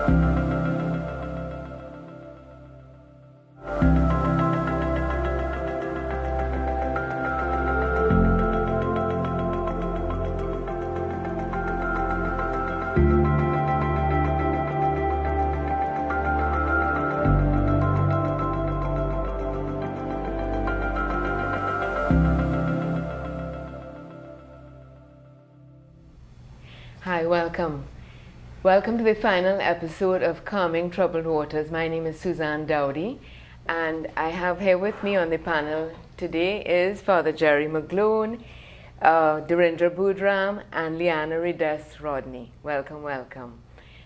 Hi, welcome. Welcome to the final episode of Calming Troubled Waters. My name is Suzanne Dowdy, and I have here with me on the panel today is Father Jerry McGlone, Dhirendra Budram, and Liana Rides Rodney. Welcome, welcome.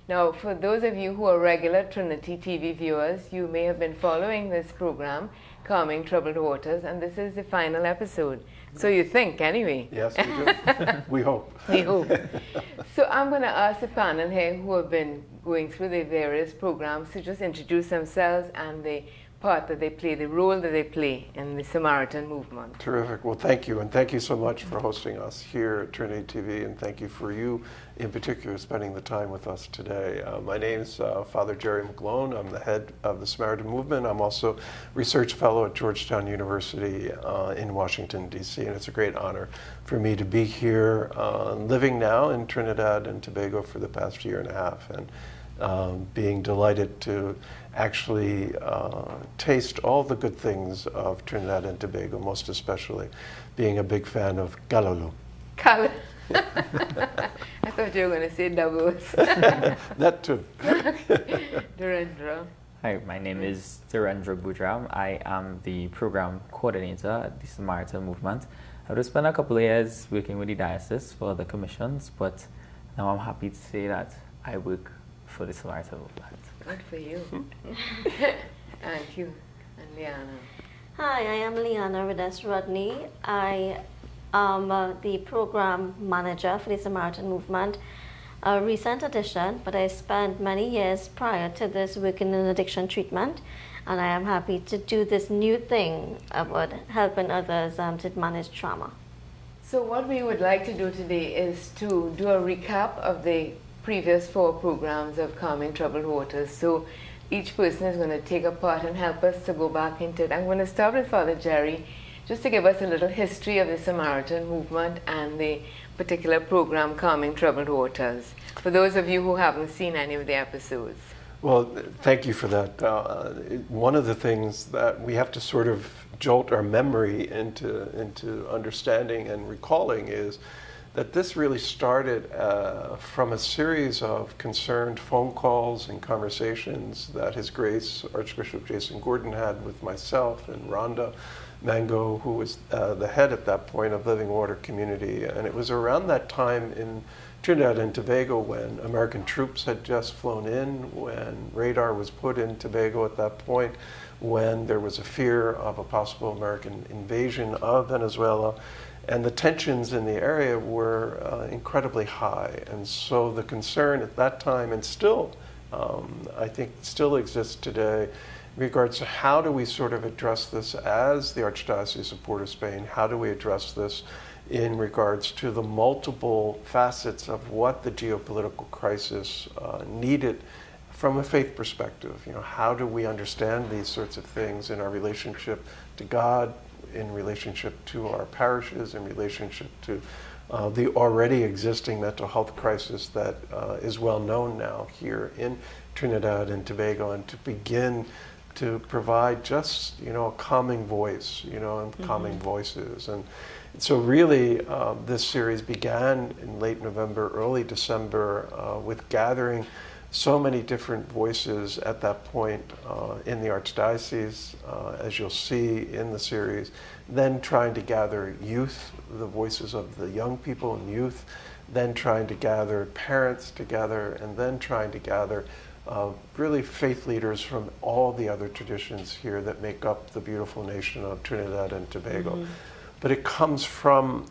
Now, for those of you who are regular Trinity TV viewers, you may have been following this program, Calming Troubled Waters, and this is the final episode. So you think, anyway. Yes, we do. We hope. We hope. So I'm going to ask the panel here who have been going through the various programs to just introduce themselves and the part that they play, the role that they play in the Samaritan movement. Terrific. Well, thank you. And thank you so much for hosting us here at Trinity TV. And thank you for you, in particular, spending the time with us today. My name is Father Jerry McGlone. I'm the head of the Samaritan movement. I'm also research fellow at Georgetown University in Washington, D.C. And it's a great honor for me to be here, living now in Trinidad and Tobago for the past year and a half. And being delighted to actually taste all the good things of Trinidad and Tobago, most especially being a big fan of Callaloo. I thought you were going to say doubles. That too. Dhirendra. Hi, my name is Dhirendra Budram. I am the program coordinator at the Samaritan movement. I've just spent a couple of years working with the diocese for the commissions, but now I'm happy to say that I work for the Samaritan movement. Good for you. And you, and Liana. Hi, I am Liana Rides Rodney. I am the program manager for the Samaritan movement, a recent addition, but I spent many years prior to this working in addiction treatment, and I am happy to do this new thing about helping others to manage trauma. So what we would like to do today is to do a recap of the previous 4 programs of Calming Troubled Waters. So each person is going to take a part and help us to go back into it. I'm going to start with Father Jerry, just to give us a little history of the Samaritan movement and the particular program Calming Troubled Waters, for those of you who haven't seen any of the episodes. Well, thank you for that. One of the things that we have to sort of jolt our memory into understanding and recalling is that this really started from a series of concerned phone calls and conversations that His Grace Archbishop Jason Gordon had with myself and Rhonda Mango, who was the head at that point of Living Water Community. And it was around that time in Trinidad and Tobago when American troops had just flown in, when radar was put in Tobago at that point, when there was a fear of a possible American invasion of Venezuela. And the tensions in the area were incredibly high. And so the concern at that time, and still, I think still exists today, in regards to how do we sort of address this as the Archdiocese of Port of Spain? How do we address this in regards to the multiple facets of what the geopolitical crisis needed from a faith perspective? You know, how do we understand these sorts of things in our relationship to God, in relationship to our parishes, in relationship to the already existing mental health crisis that is well known now here in Trinidad and Tobago, and to begin to provide just, you know, a calming voice, you know, and calming voices. And so really this series began in late November, early December with gathering so many different voices at that point in the Archdiocese, as you'll see in the series, then trying to gather youth, the voices of the young people and youth, then trying to gather parents together, and then trying to gather really faith leaders from all the other traditions here that make up the beautiful nation of Trinidad and Tobago. But it comes from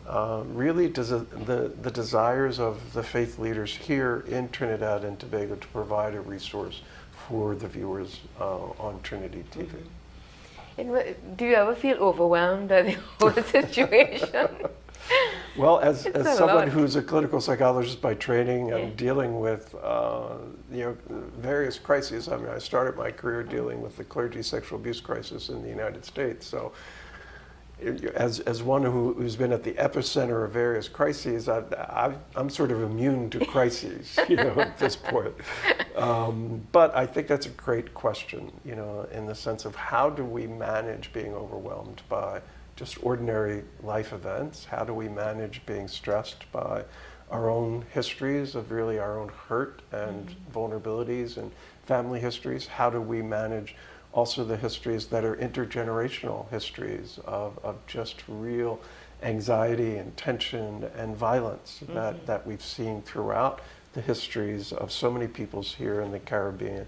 really the desires of the faith leaders here in Trinidad and Tobago to provide a resource for the viewers on Trinity TV. And do you ever feel overwhelmed by the whole situation? Well, as It's a someone lot. who's a clinical psychologist by training and dealing with various crises, I mean, I started my career dealing with the clergy sexual abuse crisis in the United States. So, as one who's been at the epicenter of various crises, I'm sort of immune to crises, at this point. But I think that's a great question, in the sense of how do we manage being overwhelmed by just ordinary life events? How do we manage being stressed by our own histories of really our own hurt and vulnerabilities and family histories? How do we manage also the histories that are intergenerational histories of just real anxiety and tension and violence that we've seen throughout the histories of so many peoples here in the Caribbean?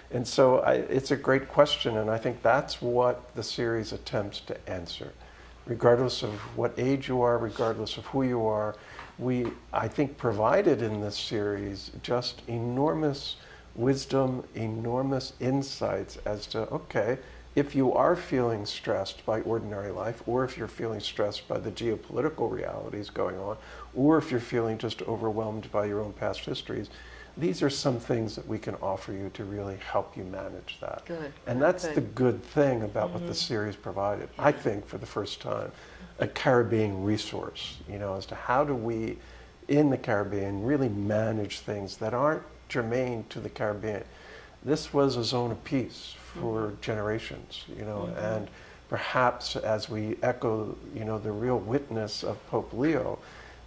And so it's a great question, and I think that's what the series attempts to answer. Regardless of what age you are, regardless of who you are, we, I think, provided in this series just enormous wisdom, enormous insights as to, okay, if you are feeling stressed by ordinary life, or if you're feeling stressed by the geopolitical realities going on, or if you're feeling just overwhelmed by your own past histories, these are some things that we can offer you to really help you manage that. Good. And that's the good thing about what the series provided. I think for the first time, a Caribbean resource, as to how do we, in the Caribbean, really manage things that aren't germane to the Caribbean. This was a zone of peace for generations, and perhaps as we echo, the real witness of Pope Leo,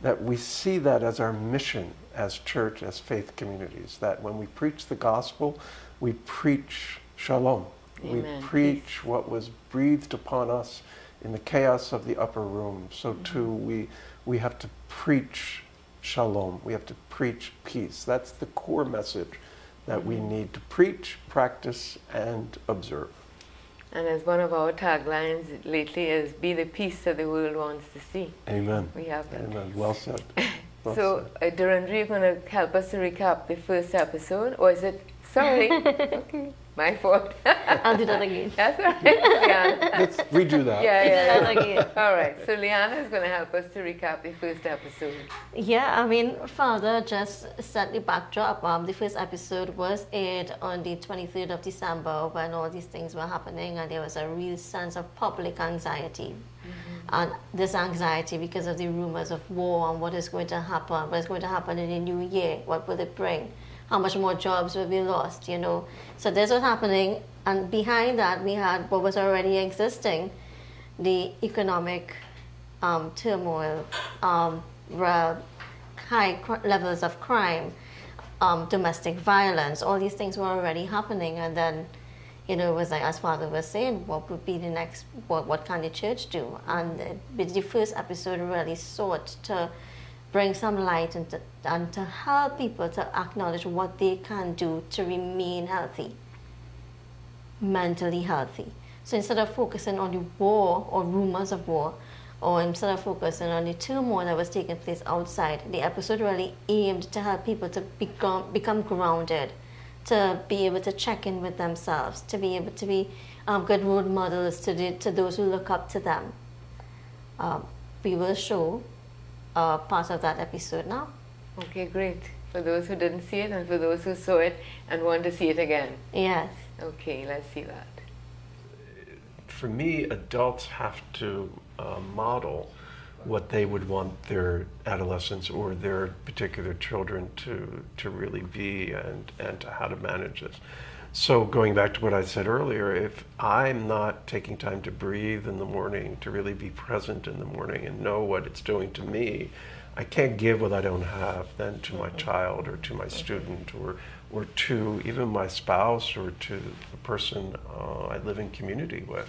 that we see that as our mission as church, as faith communities, that when we preach the gospel, we preach shalom. Amen. We preach what was breathed upon us in the chaos of the upper room. So too, we have to preach shalom. We have to preach peace. That's the core message that we need to preach, practice, and observe. And as one of our taglines lately is, be the peace that the world wants to see. Amen. We have that. Amen. Well said. Well So, said. Durandra, you're going to help us to recap the first episode, or is it? Sorry. Okay. My fault. I'll do that again. That's all right. Leanna. Let's redo that. Yeah. That again. All right. So, Leanna is going to help us to recap the first episode. Yeah, I mean, Father just set the backdrop. The first episode was aired on the 23rd of December when all these things were happening, and there was a real sense of public anxiety. And this anxiety because of the rumors of war and what is going to happen, what is going to happen in the new year, what will it bring, how much more jobs will be lost, So this was happening, and behind that we had what was already existing, the economic turmoil, high levels of crime, domestic violence. All these things were already happening, and then it was like, as Father was saying, what would be the next, what can the church do? And the first episode really sought to bring some light and to help people to acknowledge what they can do to remain healthy, mentally healthy. So instead of focusing on the war or rumors of war, or instead of focusing on the turmoil that was taking place outside, the episode really aimed to help people to become grounded, to be able to check in with themselves, to be able to be good role models to those who look up to them. We will show part of that episode now. Okay, great. For those who didn't see it and for those who saw it and want to see it again. Yes. Okay, let's see that. For me, adults have to model what they would want their adolescents or their particular children to really be and to how to manage this. So going back to what I said earlier, if I'm not taking time to breathe in the morning, to really be present in the morning and know what it's doing to me, I can't give what I don't have then to my child or to my student or to even my spouse or to the person I live in community with.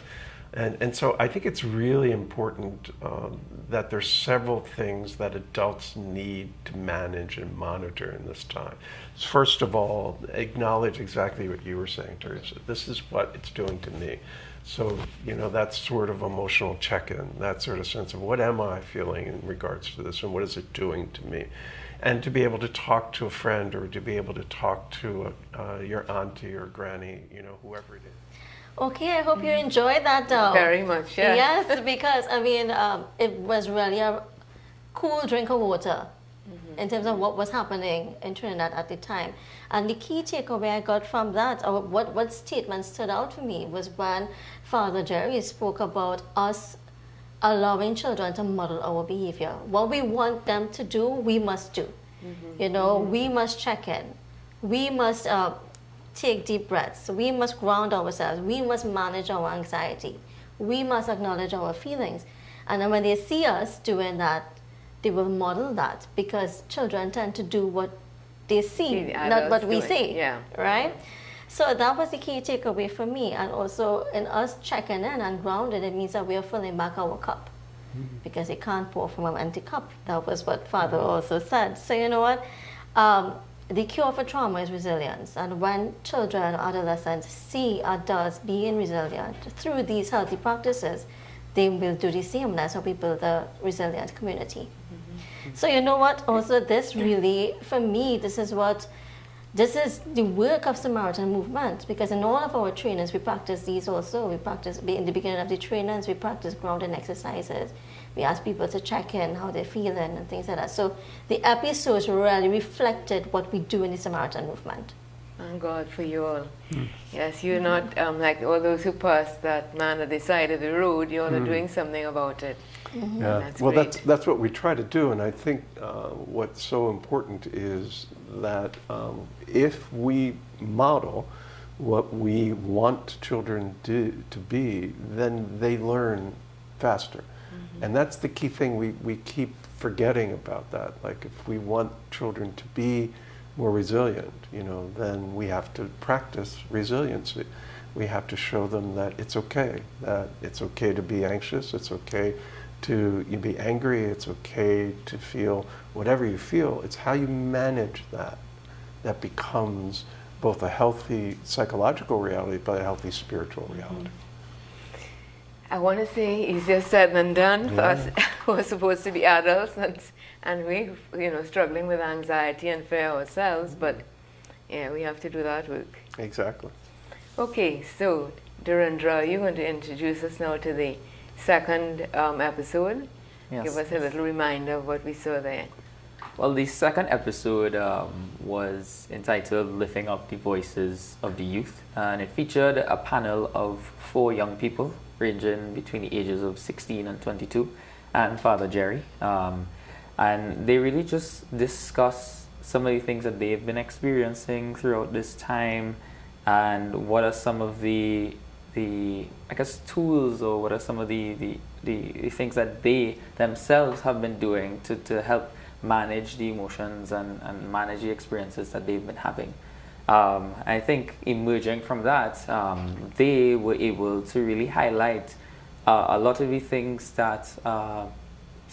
And so I think it's really important that there's several things that adults need to manage and monitor in this time. First of all, acknowledge exactly what you were saying, Teresa. This is what it's doing to me. So, that sort of emotional check-in, that sort of sense of what am I feeling in regards to this and what is it doing to me? And to be able to talk to a friend or to be able to talk to your auntie or granny, whoever it is. Okay, I hope you enjoyed that. Very much, yeah. Yes, because it was really cool drink of water in terms of what was happening in Trinidad at the time. And the key takeaway I got from that, or what statement stood out for me, was when Father Jerry spoke about us allowing children to model our behavior. What we want them to do, we must do. You know, we must check in. We must take deep breaths. We must ground ourselves. We must manage our anxiety. We must acknowledge our feelings. And then when they see us doing that, they will model that, because children tend to do what they see, not what we say. Yeah. Right? So that was the key takeaway for me. And also in us checking in and grounded, it means that we are filling back our cup, because it can't pour from an empty cup. That was what Father also said. So you know what? The cure for trauma is resilience. And when children or adolescents see adults being resilient through these healthy practices, they will do the same. That's how we build a resilient community. So you know what? Also, this really, for me, this is the work of Samaritan movement, because in all of our trainings, we practice these also. We practice, in the beginning of the trainings, we practice grounding exercises. We ask people to check in, how they're feeling and things like that. So the episodes really reflected what we do in the Samaritan movement. Thank God for you all. Yes, you're not like all those who passed that man at the side of the road. You all are doing something about it. Yeah, That's well, great. that's what we try to do, and I think what's so important is that if we model what we want children to be, then they learn faster. And that's the key thing. We keep forgetting about that. Like, if we want children to be more resilient, you know, then we have to practice resiliency. We have to show them that it's okay to be anxious, it's okay to be angry, it's okay to feel whatever you feel. It's how you manage that becomes both a healthy psychological reality, but a healthy spiritual reality. I want to say easier said than done for us who are supposed to be adults and we, you know, struggling with anxiety and fear ourselves, but yeah, we have to do that work. Exactly. Okay, so Dhirendra, you're going to introduce us now to the second episode. Yes. Give us a little reminder of what we saw there. Well, the second episode was entitled Lifting Up the Voices of the Youth, and it featured a panel of 4 young people ranging between the ages of 16 and 22, and Father Jerry. And they really just discuss some of the things that they've been experiencing throughout this time, and what are some of the I guess tools, or what are some of the things that they themselves have been doing to help manage the emotions and manage the experiences that they've been having. I think emerging from that, they were able to really highlight a lot of the things that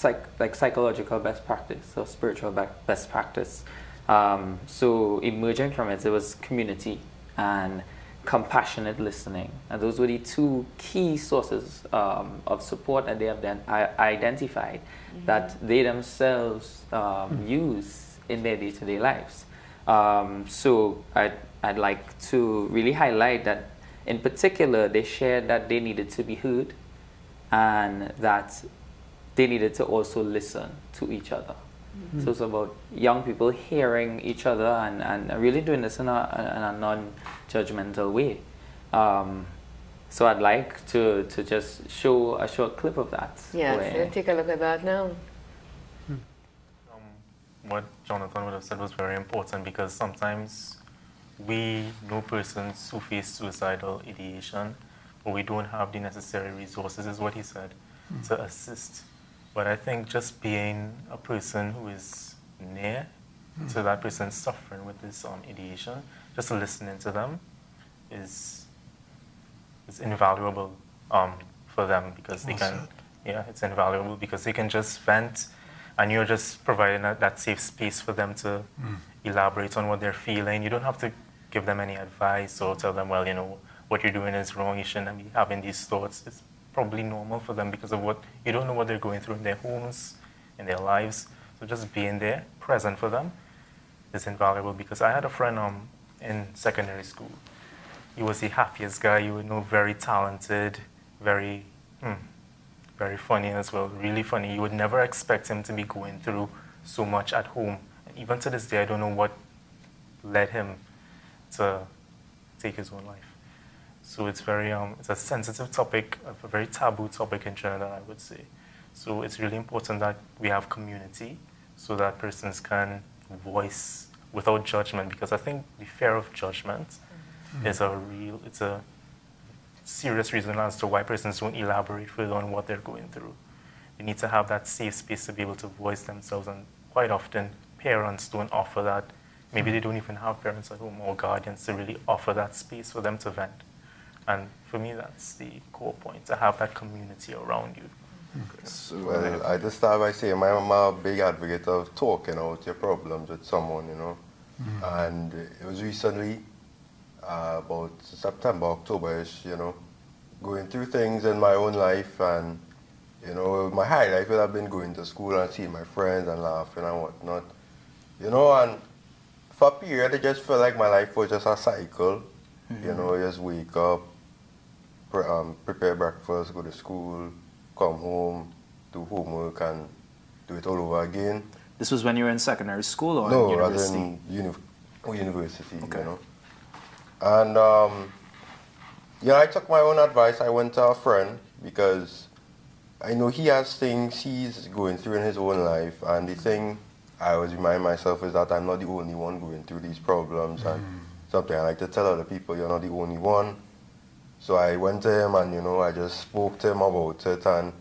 like psychological best practice or spiritual best practice. So emerging from it, there was community and compassionate listening, and those were the 2 key sources of support that they have then identified that they themselves use in their day-to-day lives. So I'd like to really highlight that in particular they shared that they needed to be heard, and that they needed to also listen to each other. So it's about young people hearing each other and really doing this in a non-judgmental way. So I'd like to just show a short clip of that. Yes, let's take a look at that now. What Jonathan would have said was very important, because sometimes we know persons who face suicidal ideation, but we don't have the necessary resources, is what he said, to assist. But I think just being a person who is near to that person suffering with this ideation, just listening to them is invaluable for them, because they can, it's invaluable because they can just vent, and you're just providing that safe space for them to elaborate on what they're feeling. You don't have to give them any advice or tell them, well, you know, what you're doing is wrong, you shouldn't be having these thoughts. It's probably normal for them because of what you don't know what they're going through in their homes, in their lives. So just being there, present for them, is invaluable. Because I had a friend in secondary school. He was the happiest guy, you would know, very talented, very very funny as well, really funny. You would never expect him to be going through so much at home. And even to this day, I don't know what led him to take his own life. So it's very, it's a sensitive topic, a very taboo topic in Trinidad, I would say. So it's really important that we have community so that persons can voice without judgment, because I think the fear of judgment is it's a serious reason as to why persons don't elaborate further on what they're going through. They need to have that safe space to be able to voice themselves, and quite often parents don't offer that. Maybe they don't even have parents at home or guardians to really offer that space for them to vent. And for me, that's the core point, to have that community around you. Well, I just start by saying I'm a big advocate of talking out your problems with someone, you know. And it was recently, about September, October-ish, you know, going through things in my own life, and, you know, my high life would have been going to school and seeing my friends and laughing and whatnot, you know, and for a period, it just felt like my life was just a cycle, you know, just wake up, prepare breakfast, go to school, come home, do homework, and do it all over again. This was when you were in secondary school or No, in rather university? in university, Okay. you know. And, yeah, I took my own advice. I went to a friend because I know he has things he's going through in his own life. And the thing I always remind myself is that I'm not the only one going through these problems. And something I like to tell other people, you're not the only one. So I went to him and, you know, I just spoke to him about it. And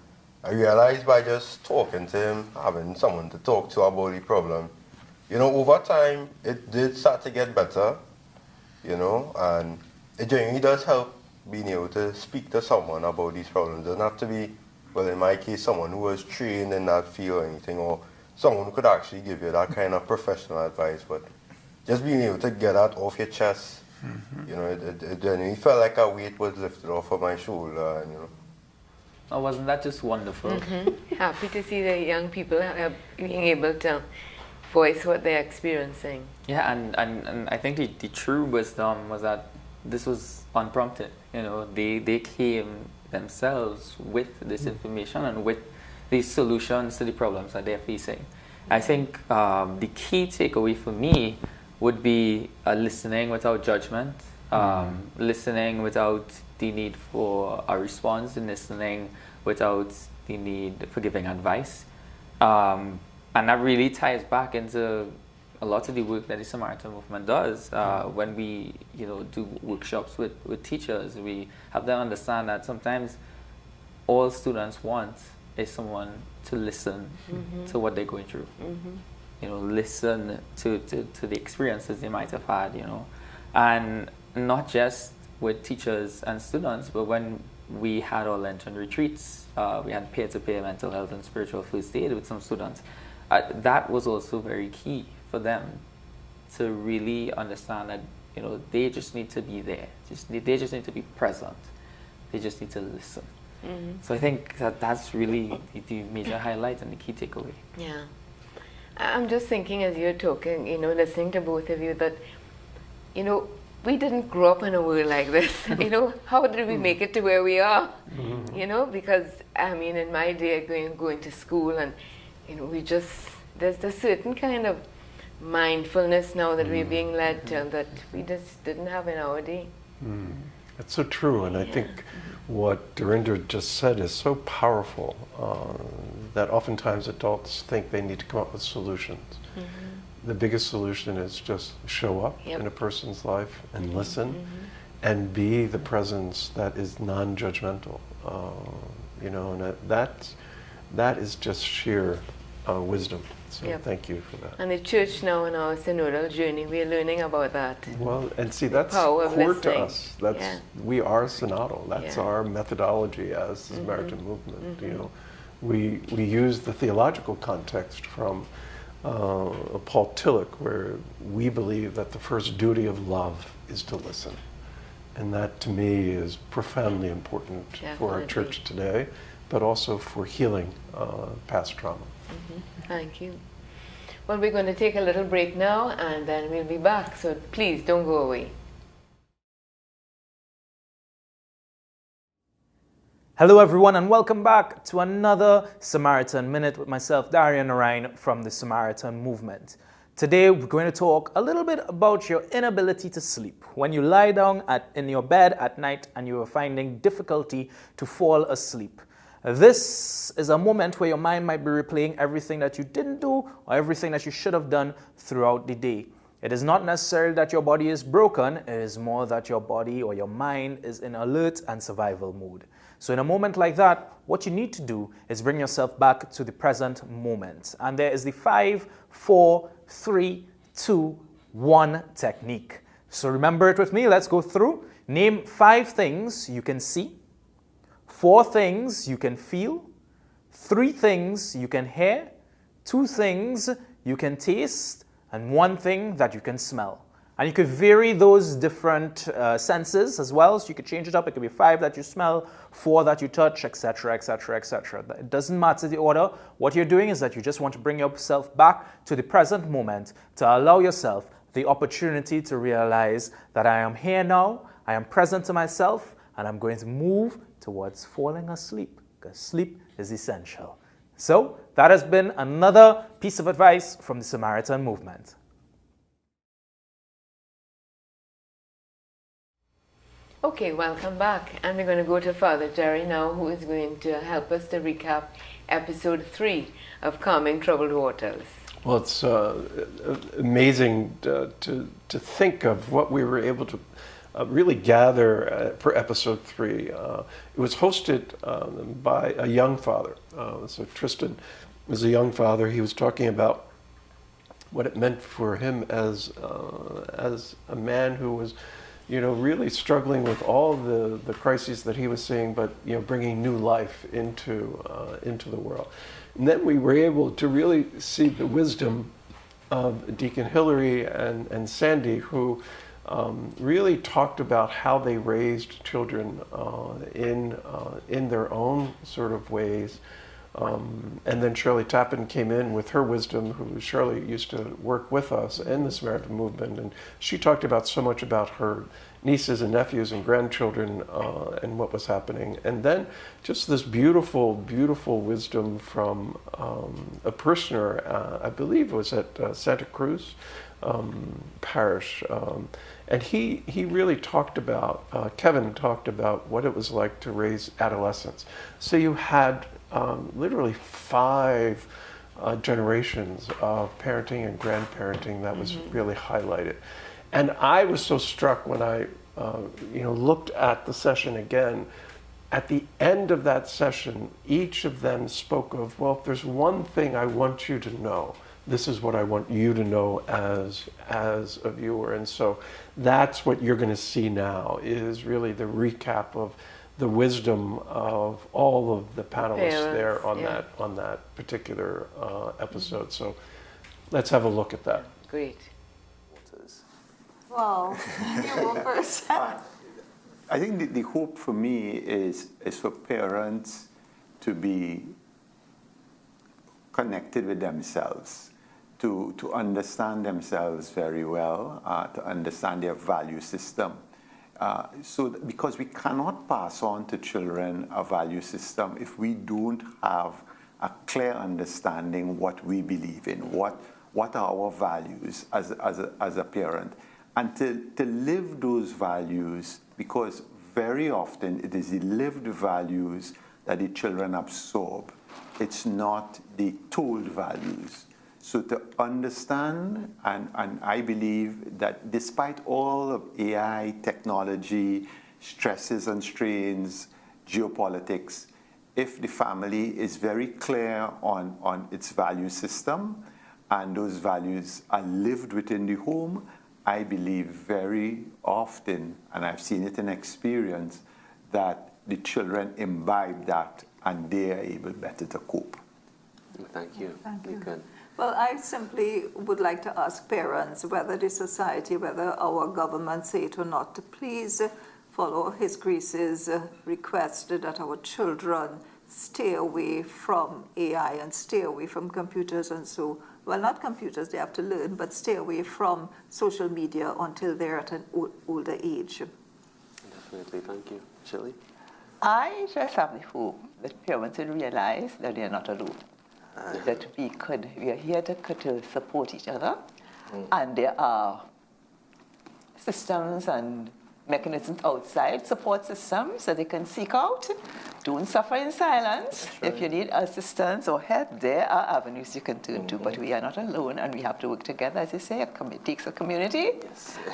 I realized by just talking to him, having someone to talk to about the problem, you know, over time, it did start to get better, you know, and it genuinely does help being able to speak to someone about these problems. It doesn't have to be, well, in my case, someone who was trained in that field or anything, or someone who could actually give you that kind of professional advice, but just being able to get that off your chest, you know, it genuinely felt like a weight was lifted off of my shoulder, and, you know. Oh, wasn't that just wonderful? Happy to see the young people being able to voice what they're experiencing. Yeah, and I think the true wisdom was that this was unprompted. You know, they came themselves with this information and with these solutions to the problems that they're facing. I think the key takeaway for me would be listening without judgment, listening without the need for a response, and listening without the need for giving advice. And that really ties back into a lot of the work that the Samaritan movement does. When we, you know, do workshops with teachers, we have them understand that sometimes all students want is someone to listen to what they're going through. You know, listen to the experiences they might have had, you know. And not just with teachers and students, but when we had our Lenten retreats, we had peer-to-peer mental health and spiritual first aid with some students. That was also very key for them to really understand that, you know, they just need to be there. They just need to be present. They just need to listen. So I think that's really the major highlight and the key takeaway. Yeah. I'm just thinking as you're talking, you know, listening to both of you, that, you know, we didn't grow up in a world like this. You know, how did we make it to where we are? You know, because, I mean, in my day, going to school, and, you know, there's a certain kind of mindfulness now that we're being led to that we just didn't have in our day. That's so true, and I think what Dharinder just said is so powerful, that oftentimes adults think they need to come up with solutions. The biggest solution is just show up in a person's life and listen, and be the presence that is non-judgmental. You know, and that is just sheer wisdom. So thank you for that. And the church now in our synodal journey, we're learning about that. Well, and see, that's power of core to listening. us. We are synodal. That's our methodology as the Samaritan movement. You know, we use the theological context from Paul Tillich, where we believe that the first duty of love is to listen, and that to me is profoundly important for our church today, but also for healing past trauma. Thank you. Well, we're going to take a little break now, and then we'll be back. So please don't go away. Hello everyone and welcome back to another Samaritan Minute with myself, Darian Narayan from the Samaritan Movement. Today we're going to talk a little bit about your inability to sleep. When you lie down in your bed at night and you are finding difficulty to fall asleep. This is a moment where your mind might be replaying everything that you didn't do or everything that you should have done throughout the day. It is not necessarily that your body is broken, it is more that your body or your mind is in alert and survival mode. So in a moment like that, what you need to do is bring yourself back to the present moment. And there is the 5, 4, 3, 2, 1 technique. So remember it with me. Let's go through. Name 5 things you can see, 4 things you can feel, 3 things you can hear, 2 things you can taste, and 1 thing that you can smell. And you could vary those different senses as well. So you could change it up. It could be 5 that you smell, 4 that you touch, etc., etc., etc. It doesn't matter the order. What you're doing is that you just want to bring yourself back to the present moment to allow yourself the opportunity to realize that I am here now, I am present to myself, and I'm going to move towards falling asleep because sleep is essential. So that has been another piece of advice from the Samaritan Movement. Okay, welcome back. And we're going to go to Father Jerry now, who is going to help us to recap episode 3 of Calming Troubled Waters. Well, it's amazing to think of what we were able to really gather for episode 3. It was hosted by a young father. So Tristan was a young father. He was talking about what it meant for him as a man who was, really struggling with all the crises that he was seeing, but bringing new life into the world. And then we were able to really see the wisdom of Deacon Hillary and Sandy, who really talked about how they raised children in their own sort of ways. And then Shirley Tappan came in with her wisdom, who Shirley used to work with us in the Samaritan Movement, and she talked about so much about her nieces and nephews and grandchildren and what was happening. And then just this beautiful, beautiful wisdom from a parishioner, I believe it was at Santa Cruz Parish, and he really talked about, Kevin talked about what it was like to raise adolescents. So you had literally 5 generations of parenting and grandparenting that was really highlighted. And I was so struck when I looked at the session again. At the end of that session, each of them spoke of, well, if there's one thing I want you to know, this is what I want you to know as a viewer. And so that's what you're going to see now, is really the recap of the wisdom of all of the panelists there on that particular episode. So let's have a look at that. Great. Well, you go first. I think the hope for me is for parents to be connected with themselves, to understand themselves very well, to understand their value system. Because we cannot pass on to children a value system if we don't have a clear understanding what we believe in, what are our values as a parent, and to live those values, because very often it is the lived values that the children absorb. It's not the told values. So to understand, and I believe that despite all of AI, technology, stresses and strains, geopolitics, if the family is very clear on its value system and those values are lived within the home, I believe very often, and I've seen it in experience, that the children imbibe that and they are able better to cope. Thank you. Thank you. Well, I simply would like to ask parents, whether the society, whether our government, say it or not, to please follow His Grace's request that our children stay away from AI and stay away from computers and so, well, not computers, they have to learn, but stay away from social media until they're at an older age. Definitely, thank you. Shirley? I just have the hope that parents will realize that they are not alone. That we are here to support each other, and there are systems and mechanisms outside, support systems that they can seek out. Don't suffer in silence. If you need assistance or help, there are avenues you can turn to, but we are not alone, and we have to work together. As you say, it takes a community,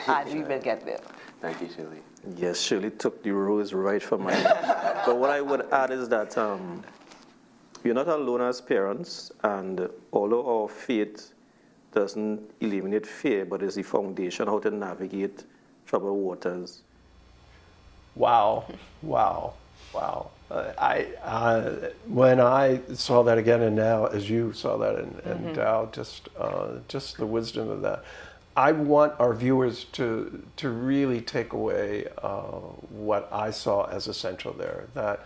and we will get there. Thank you, Shirley. Yes, Shirley took the rose right from my But what I would add is that we're not alone as parents, and although our faith doesn't eliminate fear, but is the foundation how to navigate troubled waters. Wow. When I saw that again, and now as you saw that, and Dow, just the wisdom of that. I want our viewers to really take away what I saw as essential there, that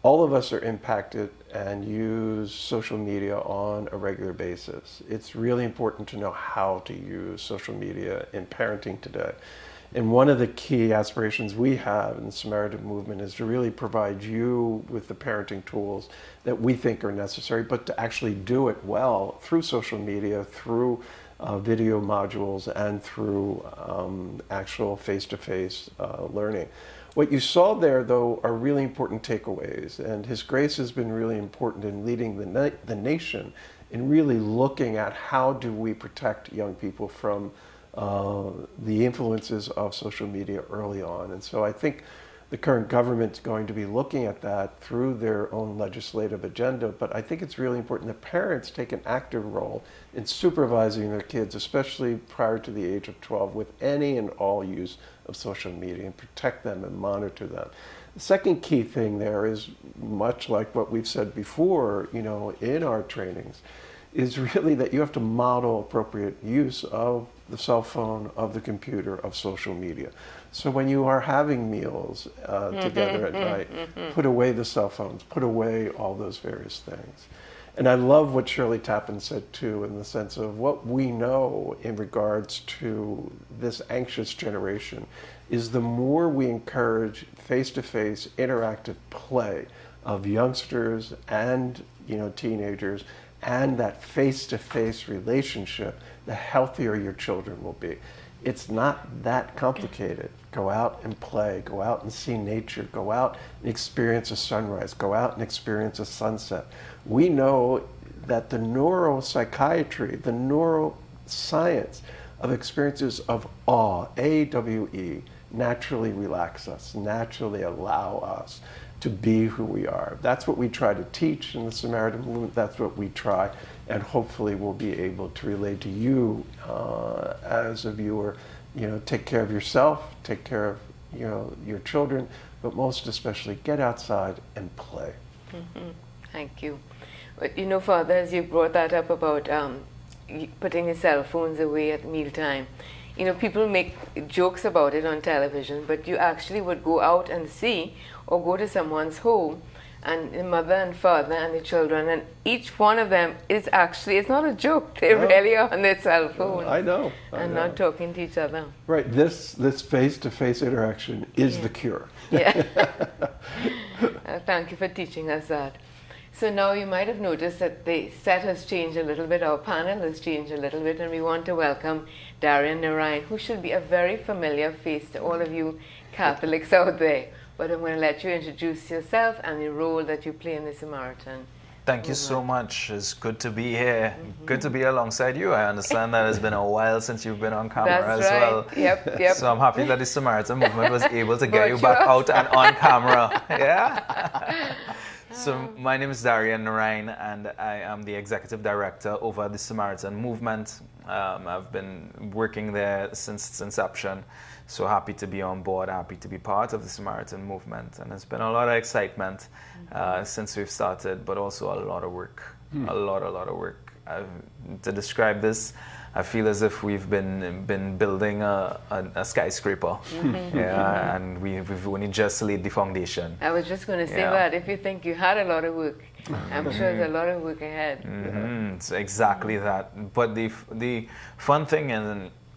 all of us are impacted and use social media on a regular basis. It's really important to know how to use social media in parenting today. And one of the key aspirations we have in the Samaritan movement is to really provide you with the parenting tools that we think are necessary, but to actually do it well through social media, through video modules, and through actual face-to-face learning. What you saw there, though, are really important takeaways, and His Grace has been really important in leading the nation in really looking at how do we protect young people from the influences of social media early on. And so I think the current government's going to be looking at that through their own legislative agenda, but I think it's really important that parents take an active role in supervising their kids, especially prior to the age of 12, with any and all use of social media, and protect them and monitor them. The second key thing there is, much like what we've said before, in our trainings, is really that you have to model appropriate use of the cell phone, of the computer, of social media. So when you are having meals together at night, put away the cell phones, put away all those various things. And I love what Shirley Tappan said too, in the sense of what we know in regards to this anxious generation is the more we encourage face-to-face interactive play of youngsters and teenagers, and that face-to-face relationship, the healthier your children will be. It's not that complicated. Go out and play, go out and see nature, go out and experience a sunrise, go out and experience a sunset. We know that the neuropsychiatry, the neuroscience of experiences of awe, AWE, naturally relax us, naturally allow us to be who we are. That's what we try to teach in the Samaritan movement. That's what we try, and hopefully we'll be able to relate to you as a viewer. Take care of yourself, take care of your children, but most especially get outside and play. Thank you. But Father, as you brought that up about putting the cell phones away at mealtime, people make jokes about it on television, but you actually would go out and see, or go to someone's home, and the mother and father and the children, and each one of them is actually, it's not a joke, they really are on their cell phones. I know. Not talking to each other. Right, this face-to-face interaction is the cure. Yeah. Thank you for teaching us that. So now you might have noticed that the set has changed a little bit, our panel has changed a little bit, and we want to welcome Darian Narayan, who should be a very familiar face to all of you Catholics out there. But I'm going to let you introduce yourself and the role that you play in the Samaritan. Thank you so much. It's good to be here. Good to be alongside you. I understand that it's been a while since you've been on camera as well. Yep. So I'm happy that the Samaritan movement was able to get you back out and on camera. Yeah. So my name is Darian Narayan, and I am the executive director over the Samaritan movement. I've been working there since its inception. So happy to be on board, happy to be part of the Samaritan movement. And it's been a lot of excitement since we've started, but also a lot of work, a lot of work. To describe this, I feel as if we've been building a skyscraper, and we've only just laid the foundation. I was just going to say that if you think you had a lot of work, I'm sure there's a lot of work ahead. It's exactly that. But the fun thing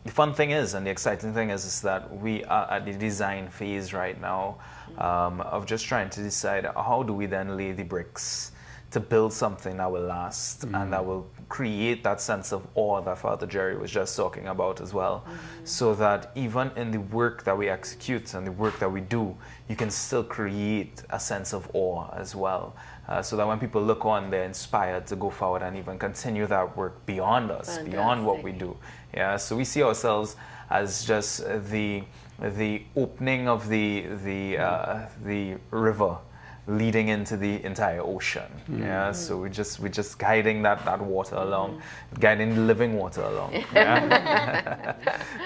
the fun thing is, and the exciting thing is that we are at the design phase right now of just trying to decide how do we then lay the bricks to build something that will last and that will create that sense of awe that Father Jerry was just talking about as well. So that even in the work that we execute and the work that we do, you can still create a sense of awe as well. So that when people look on, they're inspired to go forward and even continue that work beyond us, Fantastic. beyond what we do. Yeah, so we see ourselves as just the opening of the river leading into the entire ocean. Yeah, so we're just guiding that water along, guiding the living water along. Yeah?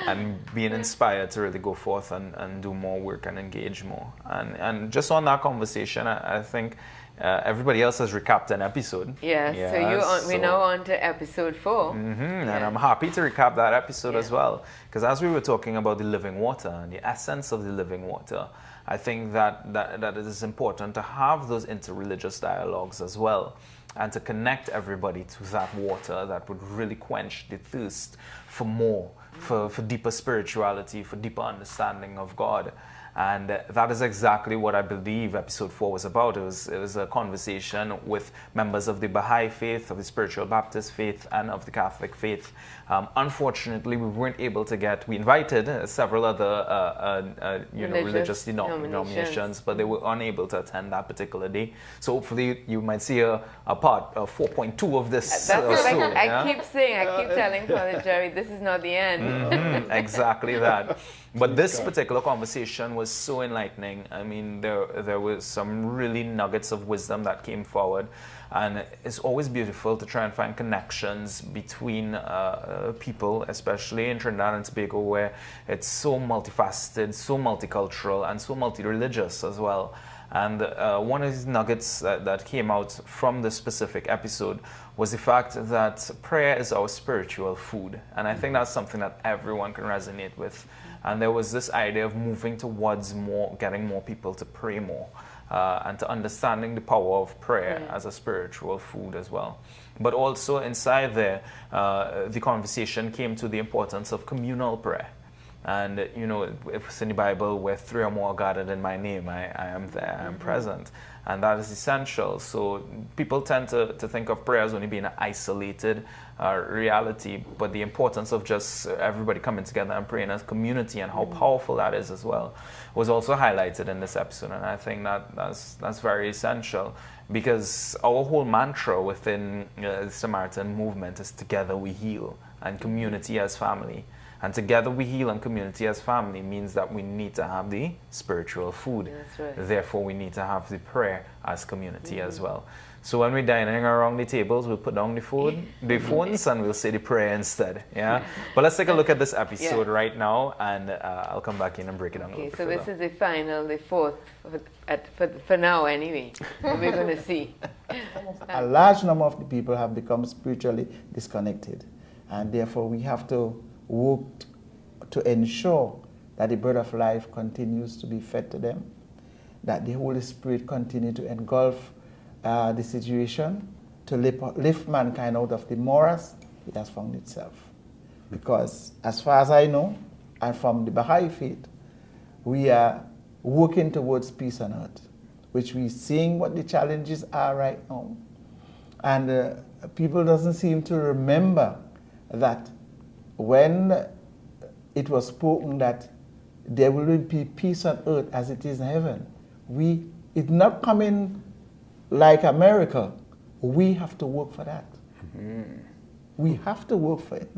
And being inspired to really go forth and do more work and engage more. And just on that conversation, I think everybody else has recapped an episode. Yeah, so we're now on to episode 4. And I'm happy to recap that episode as well, because as we were talking about the living water and the essence of the living water, I think that it is important to have those interreligious dialogues as well, and to connect everybody to that water that would really quench the thirst for more, for deeper spirituality, for deeper understanding of God. And that is exactly what I believe episode 4 was about. It was a conversation with members of the Baha'i faith, of the Spiritual Baptist faith, and of the Catholic faith. Unfortunately, we weren't able to we invited several other religious denominations, but they were unable to attend that particular day. So hopefully you might see a part 4.2 of this. I keep saying, I keep telling Father Jerry, this is not the end. Exactly that. But this particular conversation was so enlightening. I mean, there was some really nuggets of wisdom that came forward. And it's always beautiful to try and find connections between people, especially in Trinidad and Tobago, where it's so multifaceted, so multicultural, and so multi-religious as well. And one of these nuggets that came out from this specific episode was the fact that prayer is our spiritual food. And I think that's something that everyone can resonate with. And there was this idea of moving towards getting more people to pray more, and to understanding the power of prayer as a spiritual food as well. But also inside there, the conversation came to the importance of communal prayer. And, if it's in the Bible, where 3 or more are gathered in my name, I am there, I am present. And that is essential. So people tend to think of prayer as only being an isolated reality, but the importance of just everybody coming together and praying as a community and how powerful that is as well was also highlighted in this episode. And I think that's very essential, because our whole mantra within the Samaritan movement is together we heal, and community as family. And together we heal and community as family means that we need to have the spiritual food. That's right. Therefore, we need to have the prayer as community as well. So when we're dining around the tables, we'll put down the phones, and we'll say the prayer instead. Yeah. But let's take a look at this episode right now, and I'll come back in and break it down. Okay, so this is the final, the 4th, for now anyway. We're going to see. A large number of the people have become spiritually disconnected, and therefore we have to work to ensure that the bread of life continues to be fed to them, that the Holy Spirit continue to engulf the situation, to lift mankind out of the morass it has found itself. Because as far as I know, and from the Baha'i faith, we are working towards peace on earth, which we're seeing what the challenges are right now. And people doesn't seem to remember that when it was spoken that there will be peace on earth as it is in heaven, it's not coming like a miracle. We have to work for that. We have to work for it.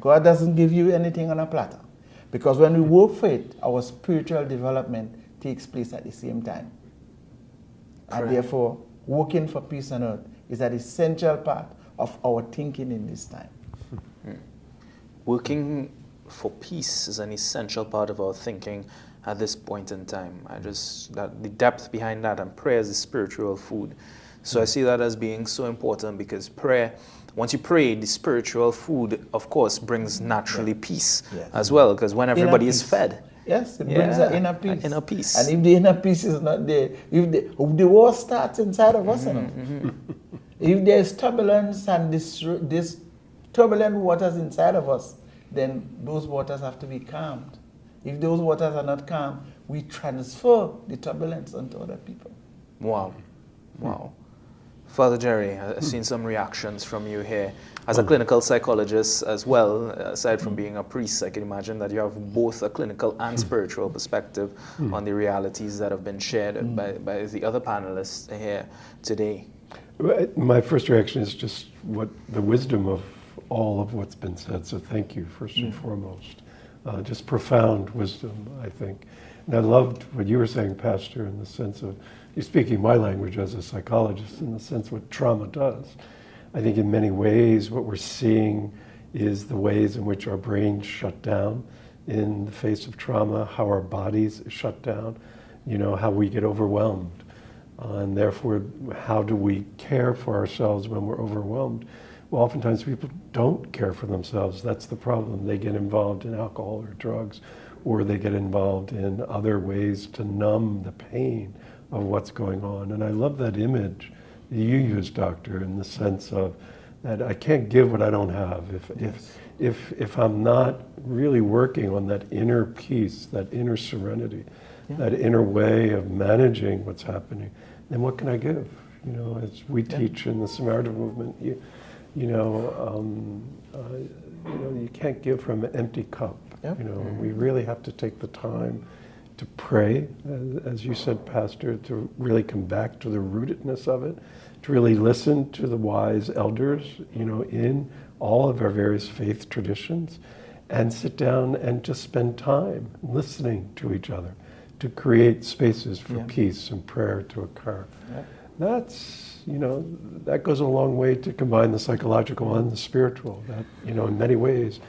God doesn't give you anything on a platter. Because when we work for it, our spiritual development takes place at the same time. Correct. And therefore, working for peace on earth is an essential part of our thinking in this time. Working for peace is an essential part of our thinking at this point in time. That the depth behind that, and prayer is the spiritual food. So I see that as being so important, because prayer, once you pray, the spiritual food, of course, brings naturally peace as well, because when everybody is fed. Yes, it brings an inner peace. An inner peace. And if the inner peace is not there, if the war starts inside of us, if there's turbulence and this turbulent waters inside of us, then those waters have to be calmed. If those waters are not calm, we transfer the turbulence onto other people. Wow. Wow. Father Jerry, I've seen some reactions from you here. As a clinical psychologist as well, aside from being a priest, I can imagine that you have both a clinical and spiritual perspective on the realities that have been shared by the other panelists here today. My first reaction is just what the wisdom of all of what's been said, so thank you first and foremost. Just profound wisdom, I think. And I loved what you were saying, Pastor, in the sense of, you're speaking my language as a psychologist, in the sense what trauma does. I think in many ways what we're seeing is the ways in which our brains shut down in the face of trauma, how our bodies shut down, how we get overwhelmed. And therefore, how do we care for ourselves when we're overwhelmed? Well, oftentimes people don't care for themselves. That's the problem. They get involved in alcohol or drugs, or they get involved in other ways to numb the pain of what's going on. And I love that image that you use, Doctor, in the sense of that I can't give what I don't have. If I'm not really working on that inner peace, that inner serenity, that inner way of managing what's happening, then what can I give? As we teach in the Samaritan movement, you can't give from an empty cup. We really have to take the time to pray, as you said, Pastor, to really come back to the rootedness of it, to really listen to the wise elders, in all of our various faith traditions, and sit down and just spend time listening to each other, to create spaces for peace and prayer to occur. That's, that goes a long way to combine the psychological and the spiritual. That, in many ways,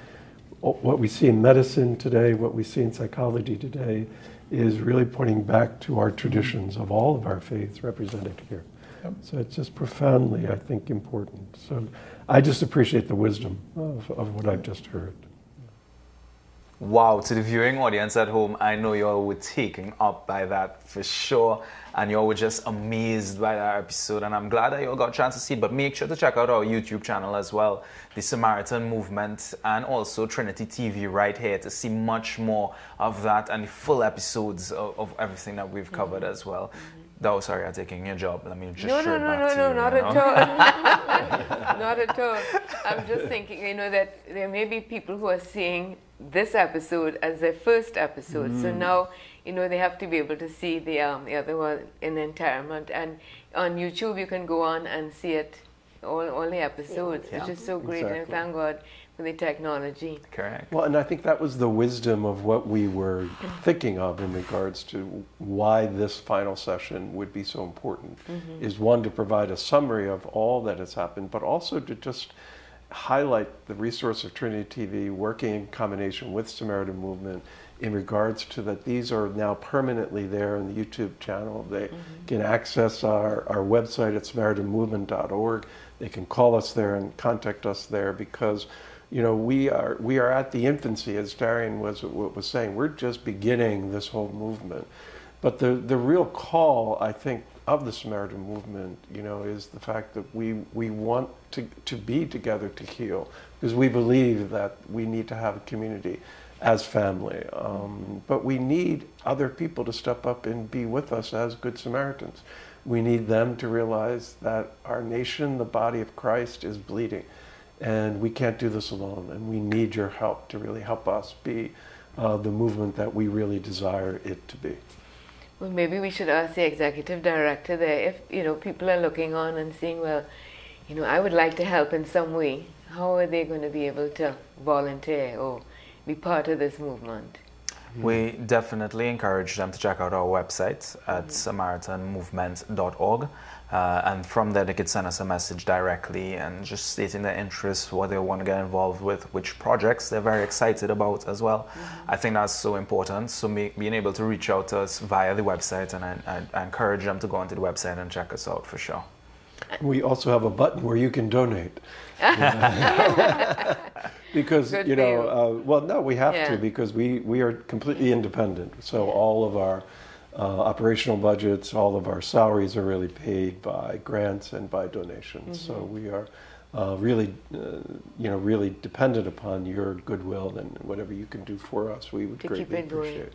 what we see in medicine today, what we see in psychology today, is really pointing back to our traditions of all of our faiths represented here. So it's just profoundly, I think, important. So I just appreciate the wisdom of what I've just heard. Wow, to the viewing audience at home, I know you all were taken up by that for sure, and you all were just amazed by that episode, and I'm glad that you all got a chance to see it. But make sure to check out our YouTube channel as well, the Samaritan Movement, and also Trinity TV right here to see much more of that and the full episodes of everything that we've covered as well. Oh, sorry, I'm taking your job. Let me just No, not at all. Not at all. I'm just thinking, that there may be people who are seeing this episode as their first episode. So now, they have to be able to see the other one in entirement. And on YouTube, you can go on and see it, all the episodes, which is so great. Exactly. And thank God for the technology. Correct. Well, and I think that was the wisdom of what we were thinking of in regards to why this final session would be so important, is one, to provide a summary of all that has happened, but also to just highlight the resource of Trinity TV working in combination with Samaritan Movement in regards to that these are now permanently there in the YouTube channel. They can access our website at SamaritanMovement.org. They can call us there and contact us there, because we are at the infancy, as Darian was saying. We're just beginning this whole movement. But the real call, I think, of the Samaritan movement, is the fact that we want to be together to heal, because we believe that we need to have a community as family. But we need other people to step up and be with us as Good Samaritans. We need them to realize that our nation, the body of Christ, is bleeding. And we can't do this alone, and we need your help to really help us be the movement that we really desire it to be. Well, maybe we should ask the executive director there, if people are looking on and saying, well, I would like to help in some way, how are they going to be able to volunteer or be part of this movement? We definitely encourage them to check out our website at SamaritanMovement.org. And from there, they could send us a message directly and just stating their interests, what they want to get involved with, which projects they're very excited about as well. I think that's so important. So being able to reach out to us via the website, and I encourage them to go onto the website and check us out for sure. We also have a button where you can donate. Because, well, no, we have to, because we are completely independent. So all of our operational budgets, all of our salaries are really paid by grants and by donations. So we are really, really dependent upon your goodwill and whatever you can do for us, we would To greatly keep it going. appreciate.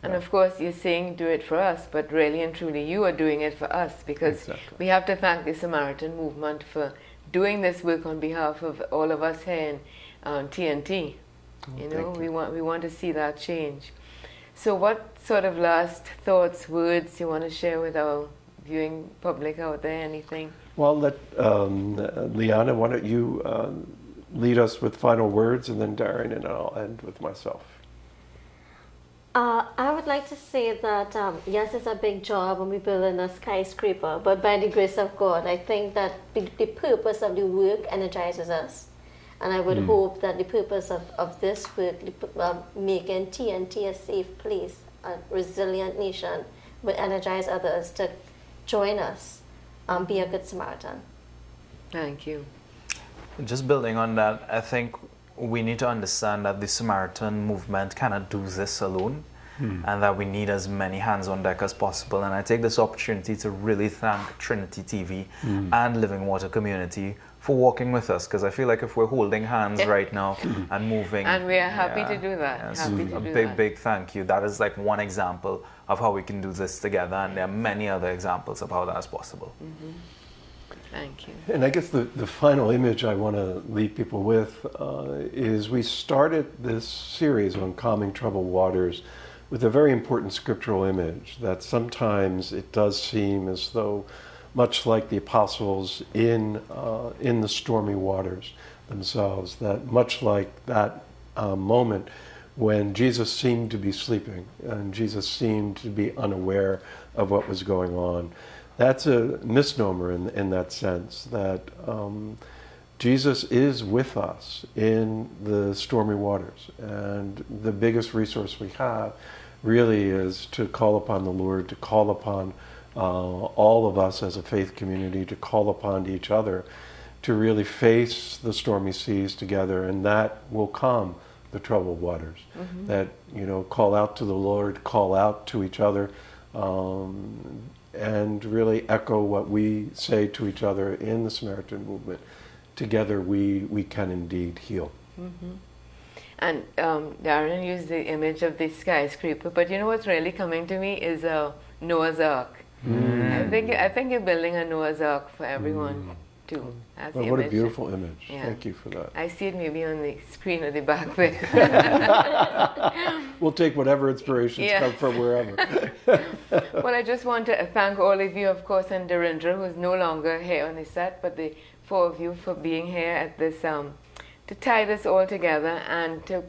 And of course, you're saying do it for us, but really and truly, you are doing it for us, because Exactly. we have to thank the Samaritan movement for doing this work on behalf of all of us here in TNT. thank We want to see that change. So, what sort of last thoughts, words you want to share with our viewing public out there? Anything? Well, Liana, why don't you lead us with final words, and then Darren, and I'll end with myself. I would like to say that, yes, it's a big job when we're building a skyscraper, but by the grace of God, I think that the purpose of the work energizes us. And I would hope that the purpose of this work, making TNT a safe place, a resilient nation, will energize others to join us, be a good Samaritan. Thank you. Just building on that, I think we need to understand that the Samaritan movement cannot do this alone, and that we need as many hands on deck as possible. And I take this opportunity to really thank Trinity TV and Living Water Community for working with us, because I feel like if we're holding hands right now and moving, And we are happy to do that. yes, Happy to a do big, that. big thank you. That is like one example of how we can do this together, and there are many other examples of how that is possible. Thank you. And I guess the final image I want to leave people with is we started this series on calming troubled waters with a very important scriptural image that sometimes it does seem as though, much like the apostles in the stormy waters themselves, that much like that moment when Jesus seemed to be sleeping and Jesus seemed to be unaware of what was going on. That's a misnomer in that sense, that Jesus is with us in the stormy waters. And the biggest resource we have really is to call upon the Lord, to call upon all of us as a faith community, to call upon each other, to really face the stormy seas together, and that will calm the troubled waters. That, call out to the Lord, call out to each other, and really echo what we say to each other in the Samaritan movement. Together we can indeed heal. And Darren used the image of the skyscraper, but what's really coming to me is Noah's Ark. I think you're building a Noah's Ark for everyone too. That's the Well, what a image. beautiful image. Yeah. Thank you for that. I see it maybe on the screen at the back there. We'll take whatever inspirations Yeah. come from wherever. Well, I just want to thank all of you, of course, and Darindra, who's no longer here on the set, but the four of you for being here at this, to tie this all together and to,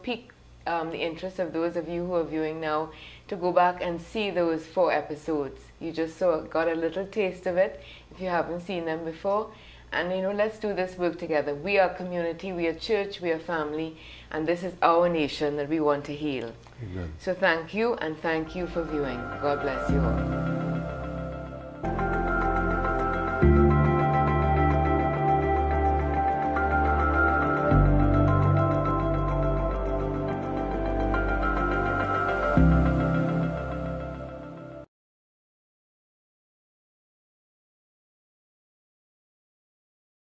pique the interest of those of you who are viewing now to go back and see those 4 episodes. You just got a little taste of it if you haven't seen them before. And let's do this work together. We are community, we are church, we are family, and this is our nation that we want to heal. Amen. So thank you, and thank you for viewing. God bless you all.